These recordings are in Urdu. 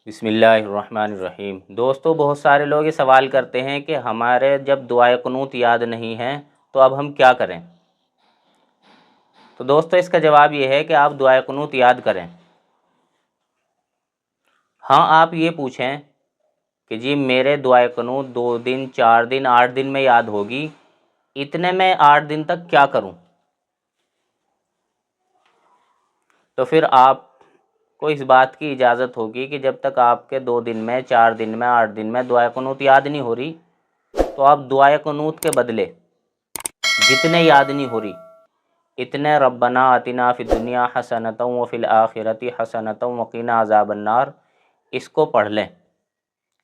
بسم اللہ الرحمن الرحیم۔ دوستو، بہت سارے لوگ یہ سوال کرتے ہیں کہ ہمارے جب دعائے قنوت یاد نہیں ہیں تو اب ہم کیا کریں؟ تو دوستو، اس کا جواب یہ ہے کہ آپ دعائے قنوت یاد کریں۔ ہاں، آپ یہ پوچھیں کہ جی میرے دعائے قنوت 2 دن 4 دن 8 دن میں یاد ہوگی، اتنے میں 8 دن تک کیا کروں؟ تو پھر آپ کو اس بات کی اجازت ہوگی کہ جب تک آپ کے 2 دن میں 4 دن میں 8 دن میں دعائے قنوت یاد نہیں ہو رہی، تو آپ دعائے قنوت کے بدلے جتنے یاد نہیں ہو رہی اتنے ربنا آتنا فی الدنیا حسنۃ وفی الآخرۃ حسنۃ وقنا عذاب النار اس کو پڑھ لیں۔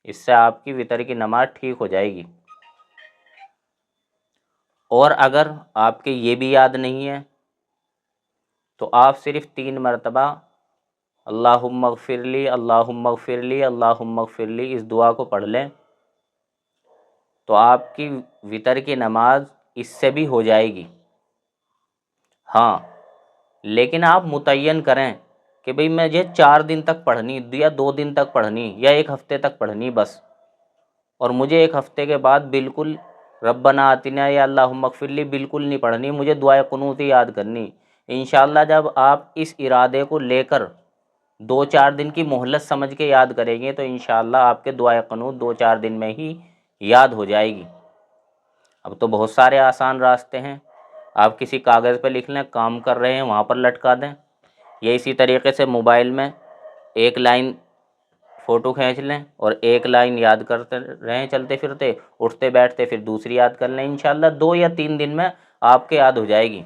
اس سے آپ کی وتر کی نماز ٹھیک ہو جائے گی۔ اور اگر آپ کے یہ بھی یاد نہیں ہے تو آپ صرف 3 مرتبہ اللہم اغفر لی اللہم اغفر لی اللہم اغفر لی اس دعا کو پڑھ لیں تو آپ کی وتر کی نماز اس سے بھی ہو جائے گی۔ ہاں، لیکن آپ متعین کریں کہ بھئی مجھے 4 دن تک پڑھنی یا 2 دن تک پڑھنی یا 1 ہفتے تک پڑھنی بس، اور مجھے 1 ہفتے کے بعد بالکل ربنا آتنا یا اللہم اغفر لی بالکل نہیں پڑھنی، مجھے دعائے قنوت ہی یاد کرنی۔ انشاءاللہ جب آپ اس ارادے کو لے کر 2-4 دن کی مہلت سمجھ کے یاد کریں گے تو انشاءاللہ آپ کے دعائے قنوت 2-4 دن میں ہی یاد ہو جائے گی۔ اب تو بہت سارے آسان راستے ہیں، آپ کسی کاغذ پہ لکھ لیں، کام کر رہے ہیں وہاں پر لٹکا دیں، یا اسی طریقے سے موبائل میں 1 لائن فوٹو کھینچ لیں اور 1 لائن یاد کرتے رہیں چلتے پھرتے، اٹھتے بیٹھتے پھر دوسری یاد کر لیں۔ انشاءاللہ 2 یا 3 دن میں آپ کے یاد ہو جائے گی۔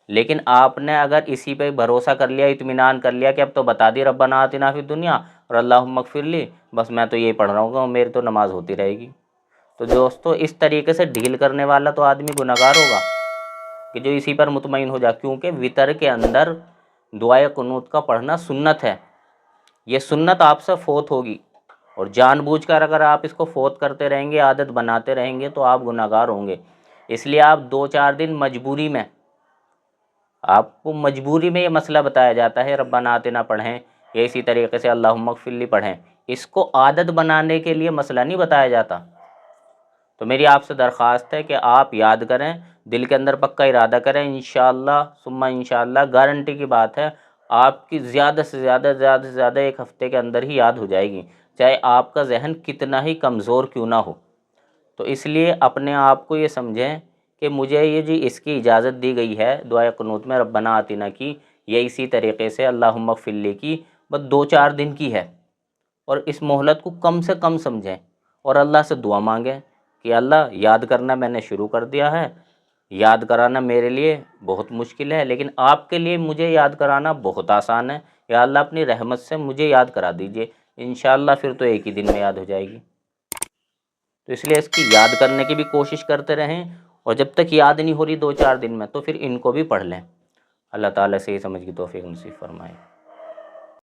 لیکن آپ نے اگر اسی پہ بھروسہ کر لیا، اطمینان کر لیا کہ اب تو بتا دی ربنا آتنا فی الدنیا اور اللہم اغفر لی، بس میں تو یہ پڑھ رہا ہوں گا میری تو نماز ہوتی رہے گی، تو دوستو اس طریقے سے ڈھیل کرنے والا تو آدمی گنہگار ہوگا کہ جو اسی پر مطمئن ہو جائے، کیونکہ وتر کے اندر دعائے قنوت کا پڑھنا سنت ہے۔ یہ سنت آپ سے فوت ہوگی، اور جان بوجھ کر اگر آپ اس کو فوت کرتے رہیں گے، عادت بناتے رہیں گے تو آپ گنہگار ہوں گے۔ اس لیے آپ 2-4 دن مجبوری میں، آپ کو مجبوری میں یہ مسئلہ بتایا جاتا ہے ربنا آتنا پڑھیں یا اسی طریقے سے اللہم اغفر لی پڑھیں، اس کو عادت بنانے کے لیے مسئلہ نہیں بتایا جاتا۔ تو میری آپ سے درخواست ہے کہ آپ یاد کریں، دل کے اندر پکا ارادہ کریں، انشاءاللہ ثم انشاءاللہ گارنٹی کی بات ہے آپ کی زیادہ سے زیادہ 1 ہفتے کے اندر ہی یاد ہو جائے گی، چاہے آپ کا ذہن کتنا ہی کمزور کیوں نہ ہو۔ تو اس لیے اپنے آپ کو یہ سمجھیں کہ مجھے یہ جی اس کی اجازت دی گئی ہے دعائے قنوت میں ربنا آتنا کی یا اسی طریقے سے اللہم اغفر لی کی، بس 2-4 دن کی ہے، اور اس مہلت کو کم سے کم سمجھیں اور اللہ سے دعا مانگیں کہ اللہ یاد کرنا میں نے شروع کر دیا ہے، یاد کرانا میرے لیے بہت مشکل ہے لیکن آپ کے لیے مجھے یاد کرانا بہت آسان ہے، یا اللہ اپنی رحمت سے مجھے یاد کرا دیجئے۔ انشاءاللہ پھر تو 1 ہی دن میں یاد ہو جائے گی۔ تو اس لیے اس کی یاد کرنے کی بھی کوشش کرتے رہیں، اور جب تک یاد نہیں ہو رہی 2-4 دن میں تو پھر ان کو بھی پڑھ لیں۔ اللہ تعالیٰ سے یہ سمجھ کی توفیق نصیب فرمائے۔